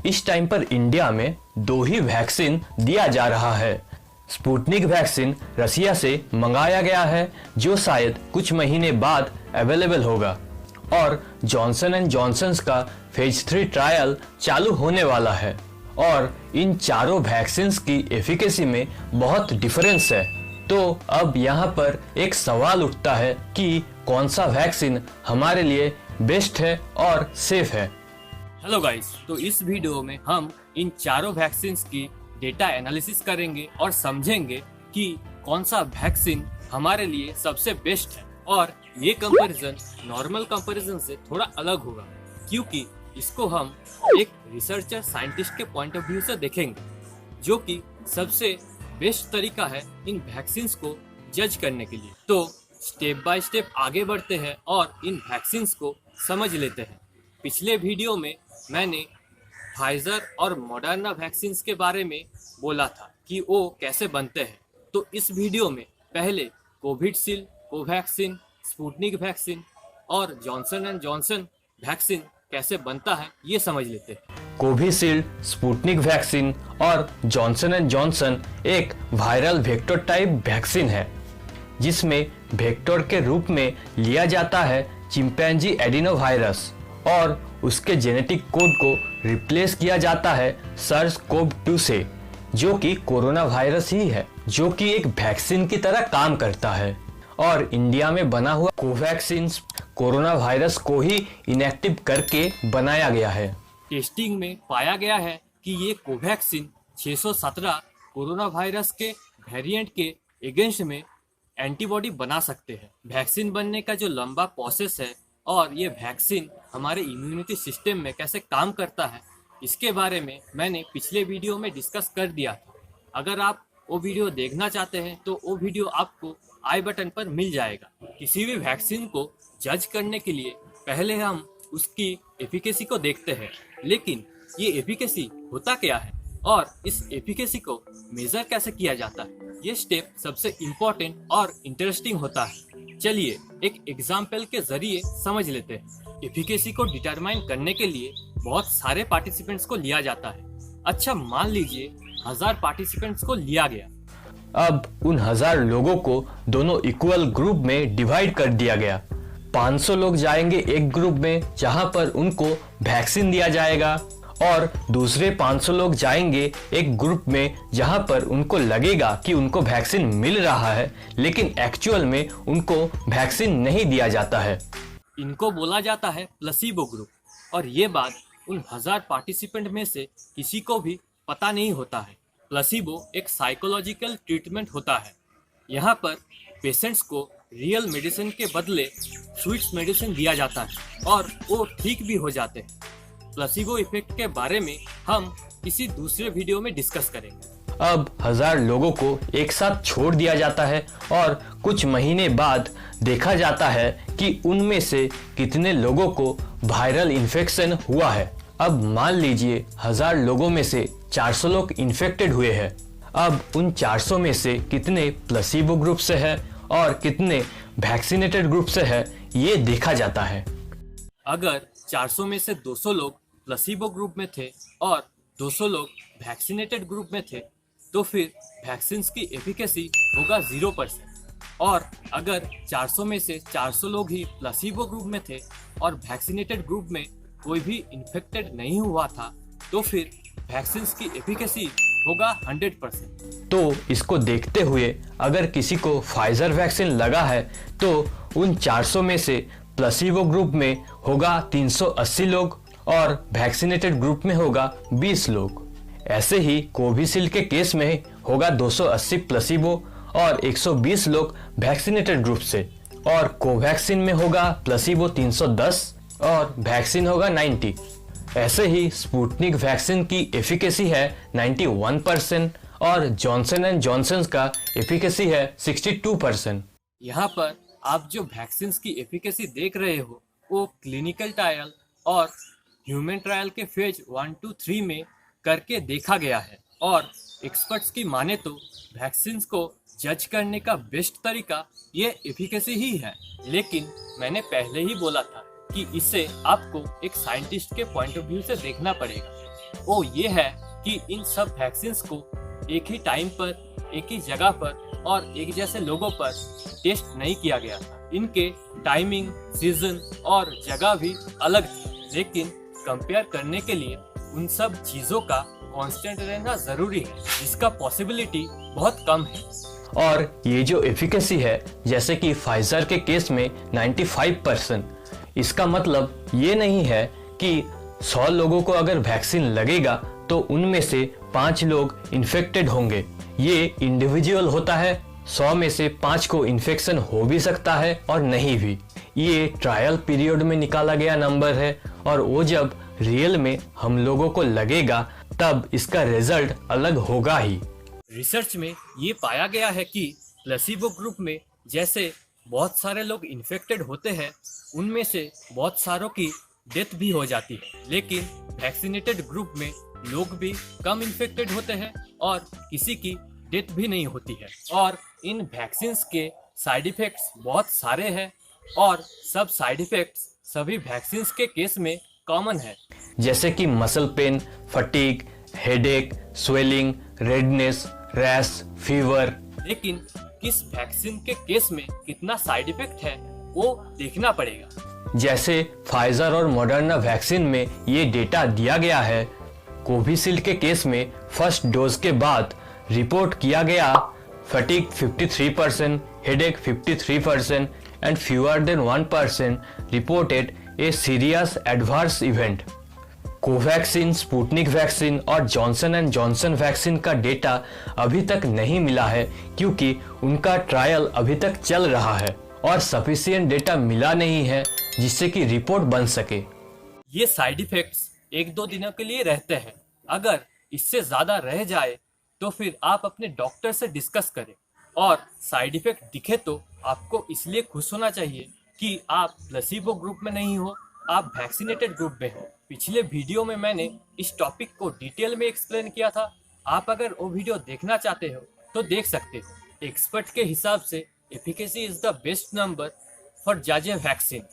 इस टाइम पर इंडिया में 2 ही वैक्सीन दिया जा रहा है। स्पुतनिक वैक्सीन रसिया से मंगाया गया है जो शायद कुछ महीने बाद अवेलेबल होगा और जॉनसन एंड जॉनसन का फेज 3 ट्रायल चालू होने वाला है और इन चारों वैक्सीन की एफिकेसी में बहुत डिफरेंस है। तो अब यहाँ पर एक सवाल उठता है कि कौन सा वैक्सीन हमारे लिए बेस्ट है और सेफ है। हेलो गाइस, तो इस वीडियो में हम इन चारों वैक्सीन की डेटा एनालिसिस करेंगे और समझेंगे कि कौन सा वैक्सीन हमारे लिए सबसे बेस्ट है। और ये कंपैरिजन नॉर्मल कंपैरिजन से थोड़ा अलग होगा क्योंकि इसको हम एक रिसर्चर साइंटिस्ट के पॉइंट ऑफ व्यू से देखेंगे, जो कि सबसे बेस्ट तरीका है इन वैक्सीन को जज करने के लिए। तो स्टेप बाय स्टेप आगे बढ़ते हैं और इन वैक्सीन को समझ लेते हैं। पिछले वीडियो में मैंने फाइजर और मॉडर्ना वैक्सीन के बारे में बोला था कि वो कैसे बनते हैं। तो इस वीडियो में पहले कोविशील्ड, कोवैक्सीन, स्पुतनिक वैक्सीन और जॉनसन एंड जॉनसन वैक्सीन कैसे बनता है ये समझ लेते हैं। कोविशील्ड, स्पुतनिक वैक्सीन और जॉनसन एंड जॉनसन एक वायरल वेक्टर टाइप वैक्सीन है जिसमें वेक्टर के रूप में लिया जाता है चिंपैंजी एडिनोवायरस और उसके जेनेटिक कोड को रिप्लेस किया जाता है SARS-CoV-2 से, जो कि कोरोना वायरस ही है, जो कि एक वैक्सीन की तरह काम करता है। और इंडिया में बना हुआ कोवैक्सीन कोरोना वायरस को ही इनएक्टिव करके बनाया गया है। टेस्टिंग में पाया गया है कि ये कोवैक्सीन 617 कोरोना वायरस के वेरिएंट के अगेंस्ट में एंटीबॉडी बना सकते हैं। वैक्सीन बनने का जो लंबा प्रोसेस है और ये वैक्सीन हमारे इम्यूनिटी सिस्टम में कैसे काम करता है इसके बारे में मैंने पिछले वीडियो में डिस्कस कर दिया था। अगर आप वो वीडियो देखना चाहते हैं तो वो वीडियो आपको आई बटन पर मिल जाएगा। किसी भी वैक्सीन को जज करने के लिए पहले हम उसकी एफिकेसी को देखते हैं, लेकिन ये एफिकेसी होता क्या है और इस एफिकेसी को मेजर कैसे किया जाता है, ये स्टेप सबसे इम्पोर्टेंट और इंटरेस्टिंग होता है। चलिए एक एग्जाम्पल के जरिए समझ लेते हैं। एफिकेसी को डिटरमाइन करने के लिए बहुत सारे पार्टिसिपेंट्स को लिया जाता है। अच्छा, मान लीजिए 1000 पार्टिसिपेंट्स को लिया गया। अब उन 1000 लोगों को दोनों इक्वल ग्रुप में डिवाइड कर दिया गया। 500 लोग जाएंगे एक ग्रुप में जहां पर उनको वैक्सीन दिया जाएगा और दूसरे 500 लोग जाएंगे एक ग्रुप में जहां पर उनको लगेगा कि उनको वैक्सीन मिल रहा है, लेकिन एक्चुअल में उनको वैक्सीन नहीं दिया जाता है। इनको बोला जाता है प्लेसिबो ग्रुप और ये बात उन 1000 पार्टिसिपेंट में से किसी को भी पता नहीं होता है। प्लेसिबो एक साइकोलॉजिकल ट्रीटमेंट होता है। यहाँ पर पेशेंट्स को रियल मेडिसिन के बदले स्वीट्स मेडिसिन दिया जाता है और वो ठीक भी हो जाते हैं। प्लेसिबो इफेक्ट के बारे में हम किसी दूसरे वीडियो में डिस्कस करेंगे। अब 1000 लोगों को एक साथ छोड़ दिया जाता है और कुछ महीने बाद देखा जाता है कि उनमें से कितने लोगों को वायरल इन्फेक्शन हुआ है। अब मान लीजिए 1000 लोगों में से 400 लोग इन्फेक्टेड हुए हैं। अब उन 400 में से कितने प्लेसिबो ग्रुप से है और कितने वैक्सीनेटेड ग्रुप से है ये देखा जाता है। अगर 400 में से 200 लोग प्लेसिबो ग्रुप में थे और 200 लोग वैक्सीनेटेड ग्रुप में थे तो फिर वैक्सीन की एफिकेसी होगा 0%। और अगर 400 में से 400 लोग ही प्लेसिबो ग्रुप में थे और वैक्सीनेटेड ग्रुप में कोई भी इन्फेक्टेड नहीं हुआ था तो फिर वैक्सीन की एफिकेसी होगा 100%। तो इसको देखते हुए अगर किसी को फाइजर वैक्सीन लगा है तो उन 400 में से प्लेसिबो ग्रुप में होगा 380 लोग और वैक्सीनेटेड ग्रुप में होगा 20 लोग। ऐसे ही कोविशील्ड के केस में होगा 280 प्लेसिबो और 120 लोग वैक्सीनेटेड ग्रुप से, और कोवैक्सीन में होगा प्लेसिबो 310 और वैक्सीन होगा 90। ऐसे ही स्पुतनिक वैक्सीन की एफिकेसी है 91% और जॉनसन एंड जॉनसन का एफिकेसी है 62%। यहाँ पर आप जो वैक्सीन की एफिकेसी देख रहे हो वो क्लिनिकल ट्रायल और ह्यूमन ट्रायल के फेज 1, 2, 3 में करके देखा गया है। और एक्सपर्ट्स की माने तो वैक्सीन को जज करने का बेस्ट तरीका ये एफिकेसी ही है, लेकिन मैंने पहले ही बोला था कि इसे आपको एक साइंटिस्ट के पॉइंट ऑफ व्यू से देखना पड़ेगा। वो ये है कि इन सब वैक्सीन को एक ही टाइम पर, एक ही जगह पर और एक जैसे लोगों पर टेस्ट नहीं किया गया था। इनके टाइमिंग, सीजन और जगह भी अलग थी, लेकिन कंपेयर करने के लिए उन सब चीजों का कांस्टेंट रहना जरूरी है, जिसका पॉसिबिलिटी बहुत कम है। और ये जो एफिकेसी है, जैसे कि फाइजर के केस में 95%, इसका मतलब ये नहीं है कि 100 लोगों को अगर वैक्सीन लगेगा तो उनमें से 5 लोग इन्फेक्टेड होंगे। ये इंडिविजुअल होता है, 100 में से 5 को इन्फेक्शन हो भी सकता है और नहीं भी। ये ट्रायल पीरियड में निकाला गया नंबर है और वो जब रियल में हम लोगों को लगेगा तब इसका रिजल्ट अलग होगा ही। रिसर्च में ये पाया गया है कि प्लेसिबो ग्रुप में जैसे बहुत सारे लोग इन्फेक्टेड होते हैं, उनमें से बहुत सारों की डेथ भी हो जाती है, लेकिन वैक्सीनेटेड ग्रुप में लोग भी कम इन्फेक्टेड होते हैं और किसी की डेथ भी नहीं होती है। और इन वैक्सीन्स के साइड इफेक्ट्स बहुत सारे हैं और सब साइड इफेक्ट्स सभी वैक्सीन्स के केस में कॉमन है, जैसे कि muscle pain, fatigue, headache, swelling, redness, rash, fever. लेकिन किस वैक्सीन के केस में कितना साइड इफेक्ट है वो देखना पड़ेगा। जैसे फाइजर और मॉडर्ना वैक्सीन में ये डेटा दिया गया है। कोविशील्ड के केस में फर्स्ट डोज के बाद रिपोर्ट किया गया fatigue 53%, headache 53% and fewer than 1% reported a serious adverse event. Covaxin, Sputnik vaccine और जॉनसन एंड जॉनसन वैक्सीन का डेटा अभी तक नहीं मिला है, क्योंकि उनका ट्रायल अभी तक चल रहा है और सफिशिएंट डेटा मिला नहीं है जिससे कि रिपोर्ट बन सके। ये साइड इफेक्ट्स 1-2 दिनों के लिए रहते हैं। अगर इससे ज्यादा रह जाए तो फिर आप अपने डॉक्टर से डिस्कस करें, और साइड इफेक्ट दिखे तो आपको इसलिए खुश होना चाहिए कि आप प्लेसिबो ग्रुप में नहीं हो, आप वैक्सीनेटेड ग्रुप में हो। पिछले वीडियो में मैंने इस टॉपिक को डिटेल में एक्सप्लेन किया था, आप अगर वो वीडियो देखना चाहते हो तो देख सकते हो। एक्सपर्ट के हिसाब से efficacy is the best number for जाजे वैक्सीन।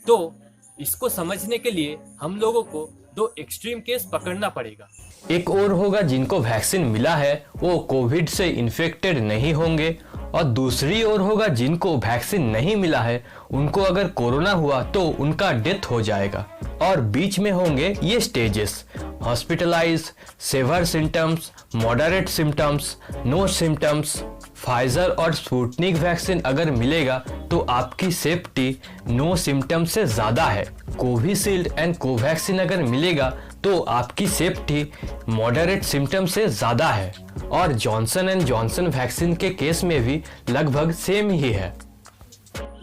तो इसको समझने के लिए हम लोगों को 2 एक्सट्रीम केस पकड़ना पड़ेगा। एक और होगा जिनको वैक्सीन मिला है वो कोविड से इन्फेक्टेड नहीं होंगे, और दूसरी ओर होगा जिनको वैक्सीन नहीं मिला है, उनको अगर कोरोना हुआ तो उनका डेथ हो जाएगा। और बीच में होंगे ये stages: hospitalize, severe symptoms, moderate symptoms, no symptoms. Pfizer और स्पुतनिक वैक्सीन अगर मिलेगा तो आपकी सेफ्टी नो सिम्टम से ज़्यादा है। कोविशील्ड एंड कोवैक्सीन अगर मिलेगा तो आपकी सेफ्टी मॉडरेट सिम्टम से ज़्यादा है। और जॉनसन एंड जॉनसन वैक्सीन के केस में भी लगभग सेम ही है।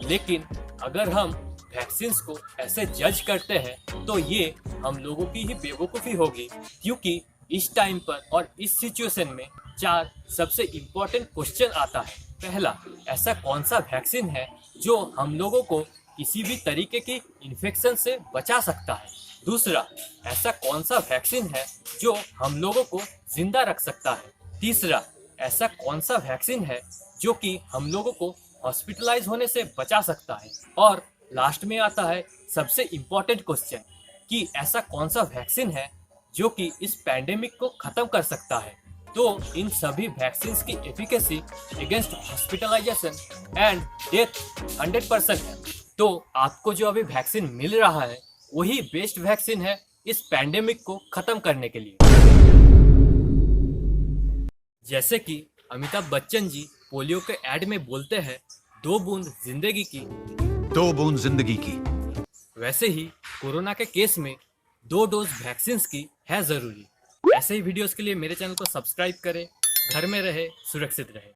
लेकिन अगर हम वैक्सीन को ऐसे जज करते हैं तो ये हम लोगों की ही बेवकूफ़ी होगी, क्योंकि इस टाइम पर और इस सिचुएशन में 4 सबसे इम्पोर्टेंट क्वेश्चन आता है। पहला, ऐसा कौन सा वैक्सीन है जो हम लोगों को किसी भी तरीके की इन्फेक्शन से बचा सकता है। दूसरा, ऐसा कौन सा वैक्सीन है जो हम लोगों को जिंदा रख सकता है। तीसरा, ऐसा कौन सा वैक्सीन है जो कि हम लोगों को हॉस्पिटलाइज होने से बचा सकता है। और लास्ट में आता है सबसे इम्पोर्टेंट क्वेश्चन कि ऐसा कौन सा वैक्सीन है जो कि इस पैंडेमिक को खत्म कर सकता है। तो इन सभी वैक्सीन की efficacy against hospitalization and death 100% है। तो आपको जो अभी वैक्सीन मिल रहा है वही बेस्ट वैक्सीन है इस पैंडेमिक को खत्म करने के लिए। जैसे कि अमिताभ बच्चन जी पोलियो के एड में बोलते हैं, 2 बूंद जिंदगी की, 2 बूंद जिंदगी की। वैसे ही कोरोना के केस में 2 डोज वैक्सीन की है जरूरी। ऐसे ही वीडियोस के लिए मेरे चैनल को सब्सक्राइब करें। घर में रहे, सुरक्षित रहे।